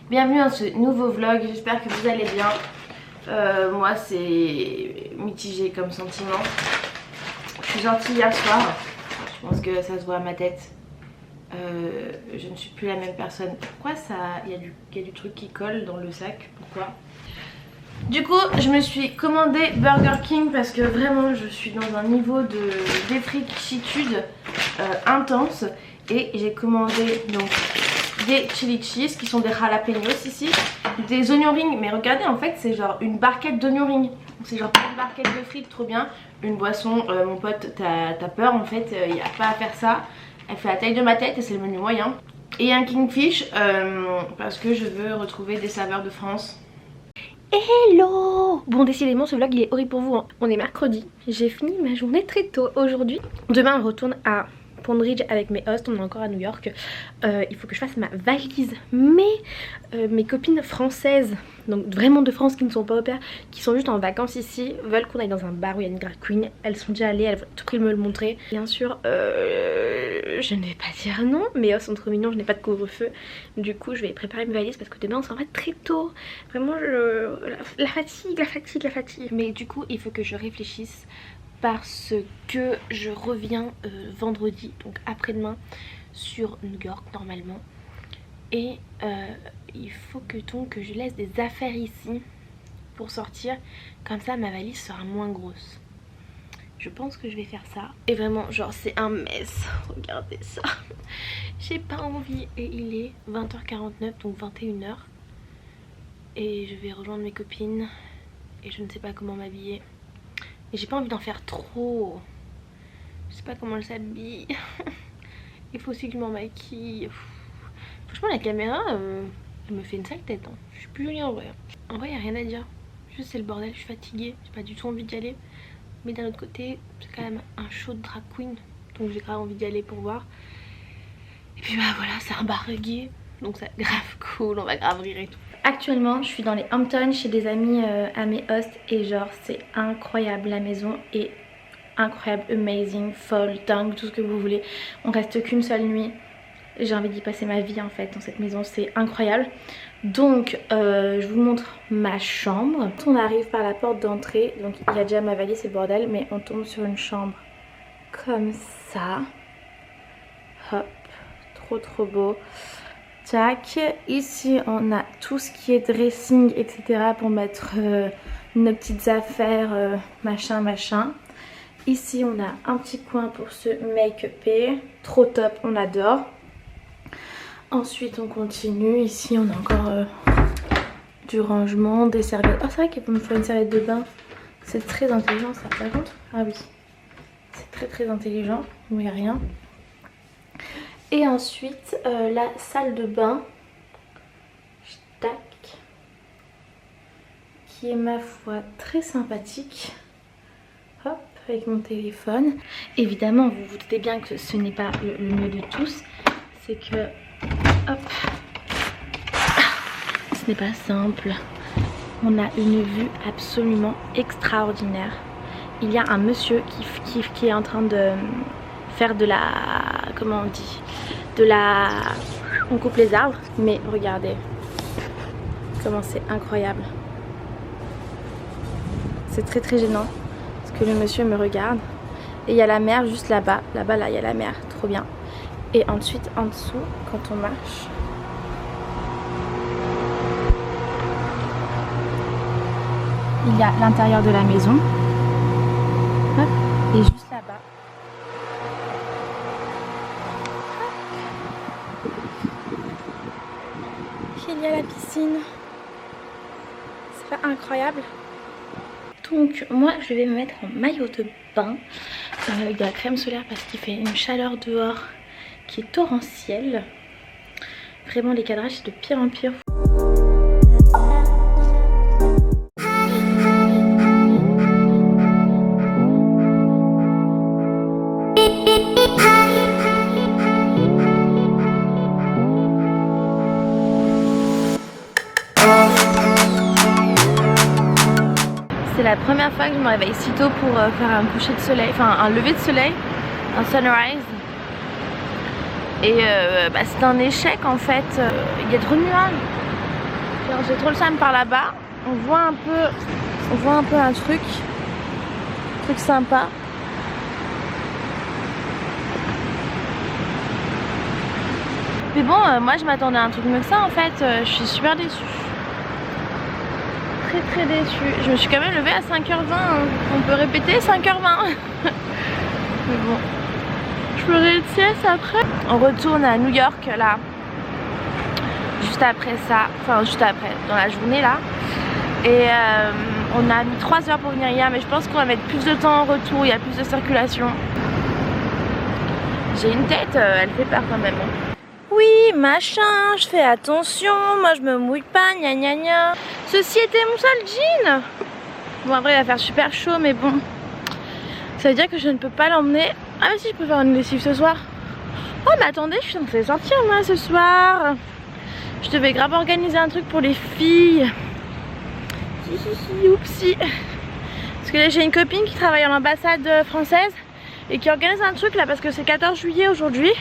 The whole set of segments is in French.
Bienvenue dans ce nouveau vlog, j'espère que vous allez bien. Moi c'est mitigé comme sentiment. Je suis sortie hier soir, je pense que ça se voit à ma tête. Je ne suis plus la même personne. Pourquoi ça, il y a du truc qui colle dans le sac, pourquoi? Du coup je me suis commandé Burger King parce que vraiment je suis dans un niveau de défrichitude intense. Et j'ai commandé donc des chili cheese qui sont des jalapenos ici, des oignons rings, mais regardez en fait c'est genre une barquette d'oignons rings. C'est genre une barquette de frites, trop bien. Une boisson, mon pote t'as peur en fait, il n'y a pas à faire ça. Elle fait la taille de ma tête et c'est le menu moyen. Et un kingfish parce que je veux retrouver des saveurs de France. Hello! Bon décidément ce vlog il est horrible pour vous hein. On est mercredi, j'ai fini ma journée très tôt aujourd'hui. Demain on retourne à Pondridge avec mes hosts, on est encore à New York. Il faut que je fasse ma valise. Mais mes copines françaises, donc vraiment de France qui ne sont pas au pair, qui sont juste en vacances ici, veulent qu'on aille dans un bar où il y a une drag queen. Elles sont déjà allées, elles vont tout prix me le montrer. Bien sûr, je ne vais pas dire non. Mes hosts sont trop mignons, je n'ai pas de couvre-feu. Du coup, je vais préparer mes valises parce que demain on s'en va très tôt. Vraiment, la fatigue. Mais du coup, il faut que je réfléchisse. Parce que je reviens vendredi, donc après-demain, sur New York normalement. Et il faut que je laisse des affaires ici pour sortir. Comme ça ma valise sera moins grosse. Je pense que je vais faire ça. Et vraiment genre c'est un mess. Regardez ça. J'ai pas envie. Et il est 20h49 donc 21h. Et je vais rejoindre mes copines. Et je ne sais pas comment m'habiller. Et j'ai pas envie d'en faire trop. Je sais pas comment elle s'habille. Il faut aussi que je m'en maquille. Franchement la caméra elle me fait une sale tête hein. Je suis plus jolie en vrai. En vrai y a rien à dire. Juste c'est le bordel, je suis fatiguée. J'ai pas du tout envie d'y aller. Mais d'un autre côté c'est quand même un show de drag queen. Donc j'ai grave envie d'y aller pour voir. Et puis bah voilà c'est un bar reggae. Donc c'est grave cool, on va grave rire et tout. Actuellement je suis dans les Hamptons chez des amis à mes hosts. Et genre c'est incroyable, la maison est incroyable, amazing, folle, dingue, tout ce que vous voulez. On reste qu'une seule nuit. J'ai envie d'y passer ma vie en fait dans cette maison, c'est incroyable. Donc je vous montre ma chambre. On arrive par la porte d'entrée, donc il y a déjà ma valise et le bordel. Mais on tombe sur une chambre comme ça. Hop, trop beau. Tac, ici on a tout ce qui est dressing etc pour mettre nos petites affaires machin. Ici on a un petit coin pour se make-upper, trop top, on adore. Ensuite on continue, ici on a encore du rangement, des serviettes. Oh c'est vrai qu'il faut me faire une serviette de bain, c'est très intelligent ça par contre. Ah oui, c'est très intelligent, il n'y a rien. Et ensuite la salle de bain, tac, qui est ma foi très sympathique. Hop, avec mon téléphone. Évidemment vous vous doutez bien que ce n'est pas le mieux de tous. C'est que, hop, ce n'est pas simple. On a une vue absolument extraordinaire. Il y a un monsieur qui est en train de faire de la, comment on dit, on coupe les arbres, mais regardez comment c'est incroyable. C'est très gênant parce que le monsieur me regarde. Et il y a la mer juste là-bas, là il y a la mer, trop bien. Et ensuite en dessous quand on marche, il y a l'intérieur de la maison. Hop, et juste là-bas il y a la piscine. C'est pas incroyable? Donc moi je vais me mettre en maillot de bain avec de la crème solaire parce qu'il fait une chaleur dehors qui est torrentielle. Vraiment les cadrages c'est de pire en pire. C'est la première fois que je me réveille si tôt pour faire un coucher de soleil, enfin un lever de soleil, un sunrise. Et c'est un échec en fait, il y a trop de nuages. Genre, j'ai trop le seum par là-bas. On voit un peu un truc sympa. Mais bon, moi je m'attendais à un truc mieux que ça en fait. Je suis super déçue. Très déçue. Je me suis quand même levée à 5h20. Hein. On peut répéter 5h20. Mais bon. Je ferai une sieste après. On retourne à New York là. Juste après ça. Enfin juste après. Dans la journée là. Et on a mis 3 heures pour venir hier. Mais je pense qu'on va mettre plus de temps en retour. Il y a plus de circulation. J'ai une tête. Elle fait peur quand même. Oui, machin, je fais attention, moi je me mouille pas, gna gna gna. Ceci était mon seul jean. Bon, après il va faire super chaud, mais bon. Ça veut dire que je ne peux pas l'emmener. Ah mais si, je peux faire une lessive ce soir. Oh mais attendez, je suis censée sortir moi ce soir. Je devais grave organiser un truc pour les filles. Oupsie. Parce que là j'ai une copine qui travaille à l'ambassade française et qui organise un truc là parce que c'est 14 juillet aujourd'hui.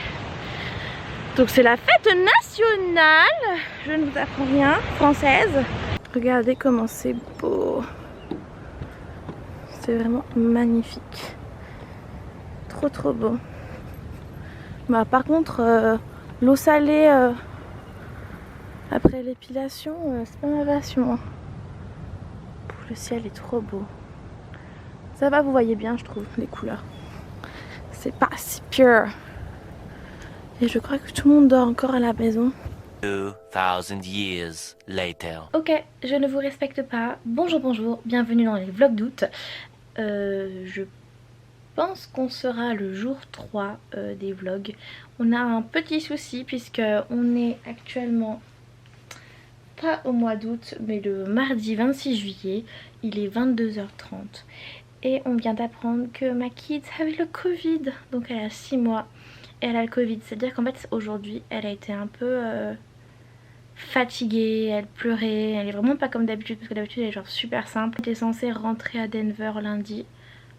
Donc c'est la fête nationale, je ne vous apprends rien, française. Regardez comment c'est beau. C'est vraiment magnifique. Trop beau. Bah, par contre, l'eau salée après l'épilation, c'est pas ma passion. Le ciel est trop beau. Ça va, vous voyez bien je trouve les couleurs. C'est pas si pur. Et je crois que tout le monde dort encore à la maison. 2000 years later. Ok, je ne vous respecte pas. Bonjour, bienvenue dans les vlogs d'août. Je pense qu'on sera le jour 3 des vlogs. On a un petit souci puisque on est actuellement pas au mois d'août mais le mardi 26 juillet. Il est 22h30 et on vient d'apprendre que ma kid avait le Covid. Donc elle a 6 mois. Elle a le Covid, c'est-à-dire qu'en fait aujourd'hui elle a été un peu fatiguée, elle pleurait, elle est vraiment pas comme d'habitude parce que d'habitude elle est genre super simple. Elle était censée rentrer à Denver lundi,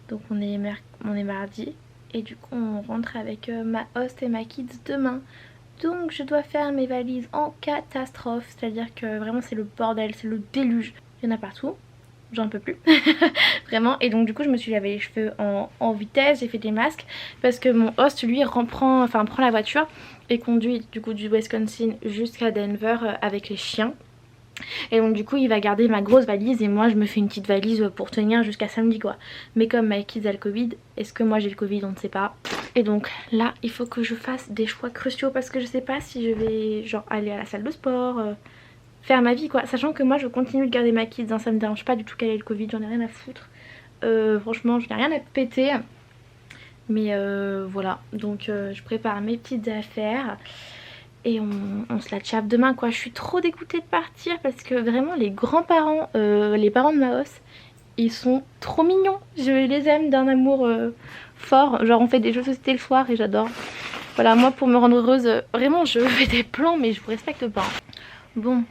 donc on est mardi et du coup on rentre avec ma host et ma kids demain. Donc je dois faire mes valises en catastrophe, c'est-à-dire que vraiment c'est le bordel, c'est le déluge, il y en a partout. J'en peux plus vraiment, et donc du coup je me suis lavé les cheveux en vitesse, j'ai fait des masques parce que mon host lui prend la voiture et conduit du coup du Wisconsin jusqu'à Denver avec les chiens. Et donc du coup il va garder ma grosse valise et moi je me fais une petite valise pour tenir jusqu'à samedi quoi. Mais comme ma kids a le Covid, est-ce que moi j'ai le Covid, on ne sait pas. Et donc là il faut que je fasse des choix cruciaux parce que je sais pas si je vais genre aller à la salle de sport, faire ma vie quoi, sachant que moi je continue de garder ma kids, hein, ça me dérange pas du tout qu'elle ait le Covid, j'en ai rien à foutre. Franchement je n'ai rien à péter. Mais voilà, donc je prépare mes petites affaires et on se la tchappe demain quoi. Je suis trop dégoûtée de partir parce que vraiment les grands-parents, les parents de ma hausse, ils sont trop mignons. Je les aime d'un amour fort, genre on fait des jeux de société le soir et j'adore. Voilà, moi pour me rendre heureuse, vraiment je fais des plans mais je vous respecte pas. Bon,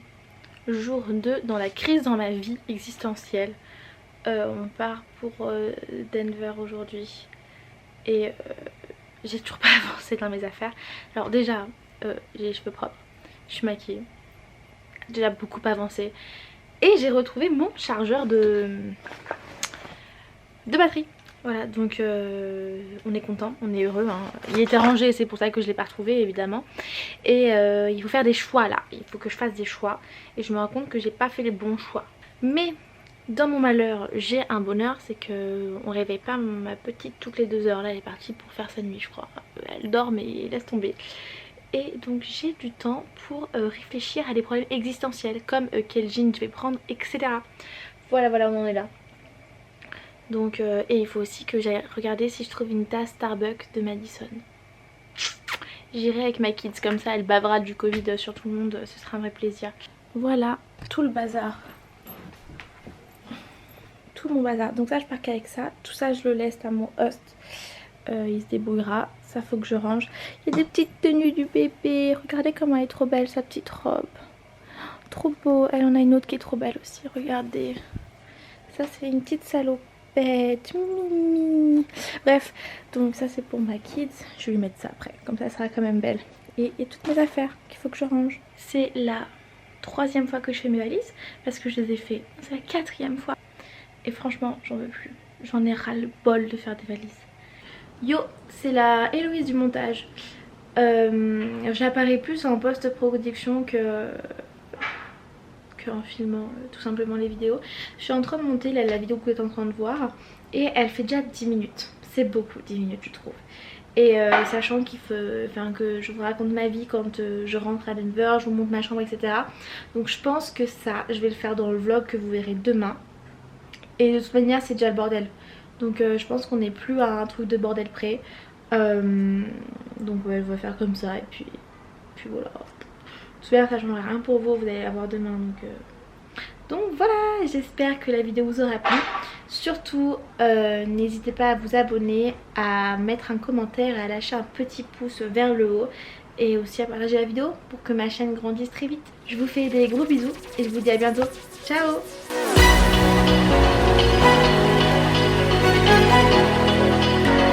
jour 2 dans la crise dans ma vie existentielle. On part pour Denver aujourd'hui et j'ai toujours pas avancé dans mes affaires. Alors déjà j'ai les cheveux propres, je suis maquillée, déjà beaucoup avancé et j'ai retrouvé mon chargeur de batterie. Voilà, donc on est content, on est heureux, hein. Il était rangé, c'est pour ça que je l'ai pas retrouvé évidemment. Et il faut faire des choix là, il faut que je fasse des choix. Et je me rends compte que j'ai pas fait les bons choix. Mais dans mon malheur, j'ai un bonheur, c'est que on réveille pas ma petite toutes les 2 heures. Là elle est partie pour faire sa nuit je crois. Elle dort mais laisse tomber. Et donc j'ai du temps pour réfléchir à des problèmes existentiels comme quel jean je vais prendre, etc. Voilà, on en est là. Donc et il faut aussi que j'aille regarder si je trouve une tasse Starbucks de Madison. J'irai avec ma kids, comme ça elle bavera du Covid sur tout le monde, ce sera un vrai plaisir. Voilà tout le bazar. Tout mon bazar. Donc ça je pars qu'avec ça. Tout ça je le laisse à mon host. Il se débrouillera. Ça faut que je range. Il y a des petites tenues du bébé. Regardez comment elle est trop belle sa petite robe. Trop beau. Elle en a une autre qui est trop belle aussi. Regardez. Ça c'est une petite salope. Mimi. Bref, donc ça c'est pour ma kids. Je vais lui mettre ça après, comme ça elle sera quand même belle. Et toutes mes affaires qu'il faut que je range. C'est la 3e fois que je fais mes valises parce que je les ai fait, c'est la 4e fois et franchement j'en veux plus, j'en ai ras le bol de faire des valises. Yo, c'est la Héloïse du montage. J'apparais plus en post-production en filmant tout simplement les vidéos. Je suis en train de monter la vidéo que vous êtes en train de voir et elle fait déjà 10 minutes. C'est beaucoup 10 minutes je trouve. Et sachant que je vous raconte ma vie quand je rentre à Denver, je vous montre ma chambre etc. Donc je pense que ça je vais le faire dans le vlog que vous verrez demain. Et de toute manière c'est déjà le bordel. Donc je pense qu'on n'est plus à un truc de bordel près. Donc ouais, je vais faire comme ça et puis voilà. De toute manière ça changera rien pour vous, vous allez la voir demain donc voilà, j'espère que la vidéo vous aura plu. Surtout n'hésitez pas à vous abonner, à mettre un commentaire et à lâcher un petit pouce vers le haut. Et aussi à partager la vidéo pour que ma chaîne grandisse très vite. Je vous fais des gros bisous et je vous dis à bientôt. Ciao!